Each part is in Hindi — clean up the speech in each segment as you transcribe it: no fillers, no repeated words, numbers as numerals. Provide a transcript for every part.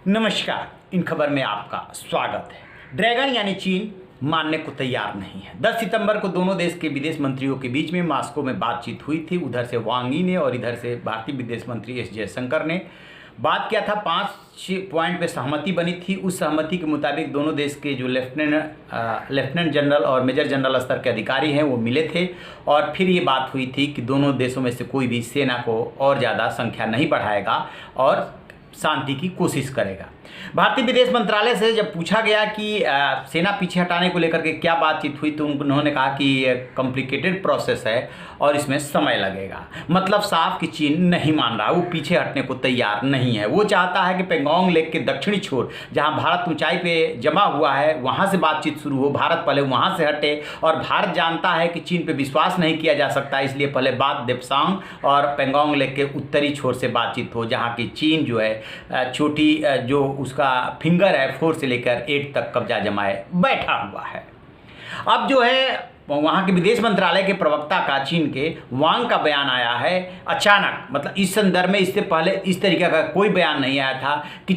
नमस्कार, इन खबर में आपका स्वागत है। ड्रैगन यानी चीन मानने को तैयार नहीं है। 10 सितंबर को दोनों देश के विदेश मंत्रियों के बीच में मॉस्को में बातचीत हुई थी। उधर से वांग यी ने और इधर से भारतीय विदेश मंत्री एस जयशंकर ने बात किया था। 5 पॉइंट पे सहमति बनी थी। उस सहमति के मुताबिक दोनों देश के जो लेफ्टिनेंट जनरल और मेजर जनरल स्तर के अधिकारी हैं वो मिले थे और फिर ये बात हुई थी कि दोनों देशों में से कोई भी सेना को और ज़्यादा संख्या नहीं बढ़ाएगा और शांति की कोशिश करेगा। भारतीय विदेश मंत्रालय से जब पूछा गया कि सेना पीछे हटाने को लेकर के क्या बातचीत हुई तो उन्होंने कहा कि ये कॉम्प्लिकेटेड प्रोसेस है और इसमें समय लगेगा। मतलब साफ कि चीन नहीं मान रहा, वो पीछे हटने को तैयार नहीं है। वो चाहता है कि पेंगोंग लेक के दक्षिणी छोर जहां भारत ऊंचाई पे जमा हुआ है वहां से बातचीत शुरू हो, भारत पहले वहां से हटे। और भारत जानता है कि चीन पे विश्वास नहीं किया जा सकता, इसलिए पहले बात देप्सांग और पेंगोंग लेक के उत्तरी छोर से बातचीत हो, जहाँ की चीन जो है छोटी जो उसका फिंगर है 4 से लेकर 8 तक कब्जा जमाए बैठा हुआ है। अब जो है वहाँ के विदेश मंत्रालय के प्रवक्ता का चीन के वांग का बयान आया है अचानक। मतलब इस संदर्भ में इससे पहले इस तरीके का कोई बयान नहीं आया था कि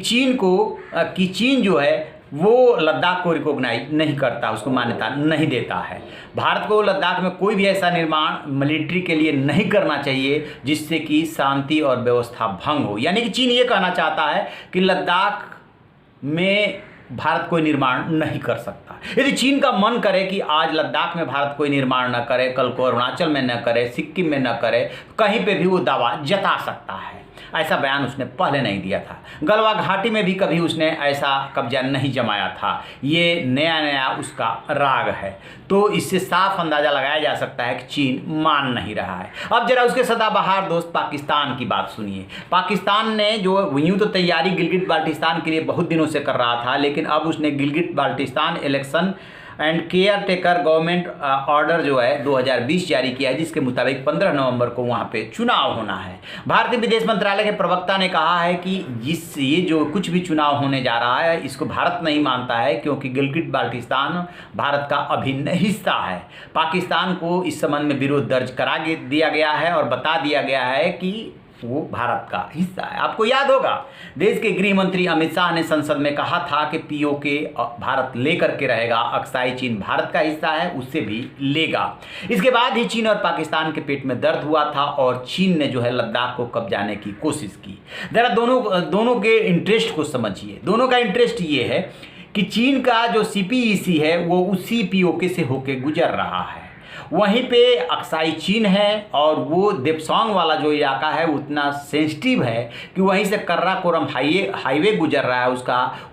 चीन जो है वो लद्दाख को रिकॉग्नाइज नहीं करता, उसको मान्यता नहीं देता है। भारत को लद्दाख में कोई भी ऐसा निर्माण मिलिट्री के लिए नहीं करना चाहिए जिससे कि शांति और व्यवस्था भंग हो। यानी कि चीन ये कहना चाहता है कि लद्दाख में भारत कोई निर्माण नहीं कर सकता। यदि चीन का मन करे कि आज लद्दाख में भारत कोई निर्माण न करे, कल को अरुणाचल में न करे, सिक्किम में न करे, कहीं पे भी वो दावा जता सकता है। ऐसा बयान उसने पहले नहीं दिया था। गलवा घाटी में भी कभी उसने ऐसा कब्जा नहीं जमाया था। ये नया उसका राग है। तो इससे साफ अंदाजा लगाया जा सकता है कि चीन मान नहीं रहा है। अब जरा उसके सदाबहार दोस्त पाकिस्तान की बात सुनिए। पाकिस्तान ने जो यूं तो तैयारी गिलगिट बाल्टिस्तान के लिए बहुत दिनों से कर रहा था, लेकिन अब उसने Gilgit Baltistan election and care taker government order जो है 2020 जारी किया है, जिसके मुताबिक 15 नवंबर को वहां पे चुनाव होना है। भारतीय विदेश मंत्रालय के प्रवक्ता ने कहा है कि ये जो कुछ भी चुनाव होने जा रहा है इसको भारत नहीं मानता है, क्योंकि गिलगिट बाल्टिस्तान भारत का अभिन्न हिस्सा है। पाकिस्तान को इस संबंध में विरोध दर्ज करा दिया गया है और बता दिया गया है कि वो भारत का हिस्सा है। आपको याद होगा देश के गृह मंत्री अमित शाह ने संसद में कहा था कि पीओके भारत लेकर के रहेगा, अक्साई चीन भारत का हिस्सा है, उससे भी लेगा। इसके बाद ही चीन और पाकिस्तान के पेट में दर्द हुआ था और चीन ने जो है लद्दाख को कब्जाने की कोशिश की। जरा दोनों के इंटरेस्ट को समझिए। दोनों का इंटरेस्ट ये है कि चीन का जो सीपीईसी है वो उसी पीओके से होकर गुजर रहा है। वहीं पे अक्साई चीन है और वो देप्सांग वाला जो इलाका है उतना सेंसिटिव है कि वहीं से कर्राकोरम हाईवे गुजर रहा है।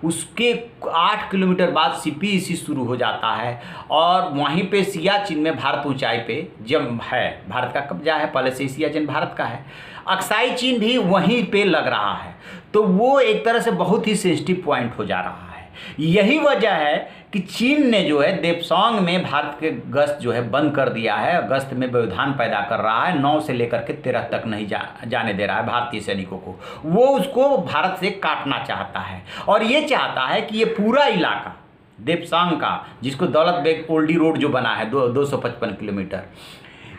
उसके 8 किलोमीटर बाद सीपीईसी शुरू हो जाता है और वहीं पे सियाचिन में भारत ऊंचाई पे जम है, भारत का कब्जा है, पहले से सियाचिन भारत का है। अक्साई चीन भी वहीं पे लग रहा है, तो वो एक तरह से बहुत ही सेंसिटिव पॉइंट हो जा रहा है। यही वजह है कि चीन ने जो है देप्सांग में भारत के गश्त जो है बंद कर दिया है, गश्त में व्यवधान पैदा कर रहा है। 9 से लेकर के 13 तक नहीं जाने दे रहा है भारतीय सैनिकों को। वो उसको भारत से काटना चाहता है और ये चाहता है कि ये पूरा इलाका देप्सांग का, जिसको दौलत बेग ओल्डी रोड जो बना है 255 किलोमीटर,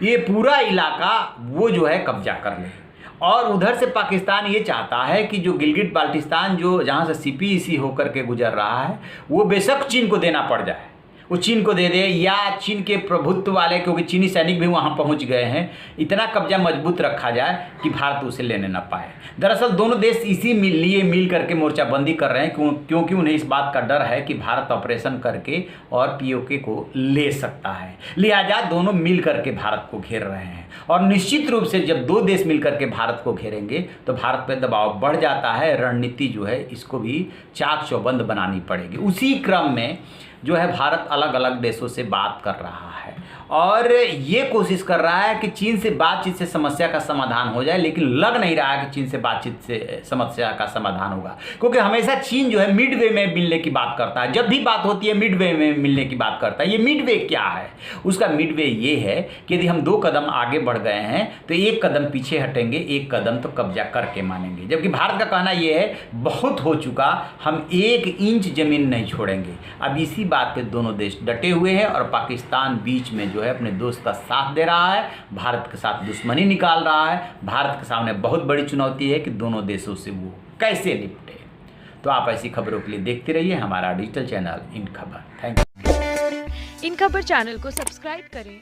ये पूरा इलाका वो जो है कब्जा कर ले। और उधर से पाकिस्तान ये चाहता है कि जो गिलगिट बाल्टिस्तान जो जहाँ से सीपीईसी होकर के गुजर रहा है वो बेशक चीन को देना पड़ जाए, वो चीन को दे दे, या चीन के प्रभुत्व वाले, क्योंकि चीनी सैनिक भी वहाँ पहुँच गए हैं, इतना कब्जा मजबूत रखा जाए कि भारत उसे लेने न पाए। दरअसल दोनों देश इसी लिए मिल करके मोर्चाबंदी कर रहे हैं, क्योंकि उन्हें इस बात का डर है कि भारत ऑपरेशन करके और पीओके को ले सकता है। लिहाजा दोनों मिल करके भारत को घेर रहे हैं और निश्चित रूप से जब 2 देश मिल करके भारत को घेरेंगे तो भारत पर दबाव बढ़ जाता है। रणनीति जो है इसको भी चाक चौबंद बनानी पड़ेगी। उसी क्रम में जो है भारत अलग अलग देशों से बात कर रहा है और ये कोशिश कर रहा है कि चीन से बातचीत से समस्या का समाधान हो जाए, लेकिन लग नहीं रहा है कि चीन से बातचीत से समस्या का समाधान होगा, क्योंकि हमेशा चीन जो है मिड वे में मिलने की बात करता है। जब भी बात होती है मिड वे में मिलने की बात करता है। ये मिड वे क्या है? उसका मिड वे ये है कि यदि हम 2 कदम आगे बढ़ गए हैं तो 1 कदम पीछे हटेंगे, 1 कदम तो कब्जा करके मानेंगे। जबकि भारत का कहना ये है बहुत हो चुका, हम 1 इंच जमीन नहीं छोड़ेंगे। अब इसी बात पे दोनों देश डटे हुए हैं और पाकिस्तान बीच में जो है अपने दोस्त का साथ दे रहा है, भारत के साथ दुश्मनी निकाल रहा है। भारत के सामने बहुत बड़ी चुनौती है कि दोनों देशों से वो कैसे निपटे। तो आप ऐसी खबरों के लिए देखते रहिए हमारा डिजिटल चैनल इन खबर। Thank you. इन खबर चैनल को सब्सक्राइब करें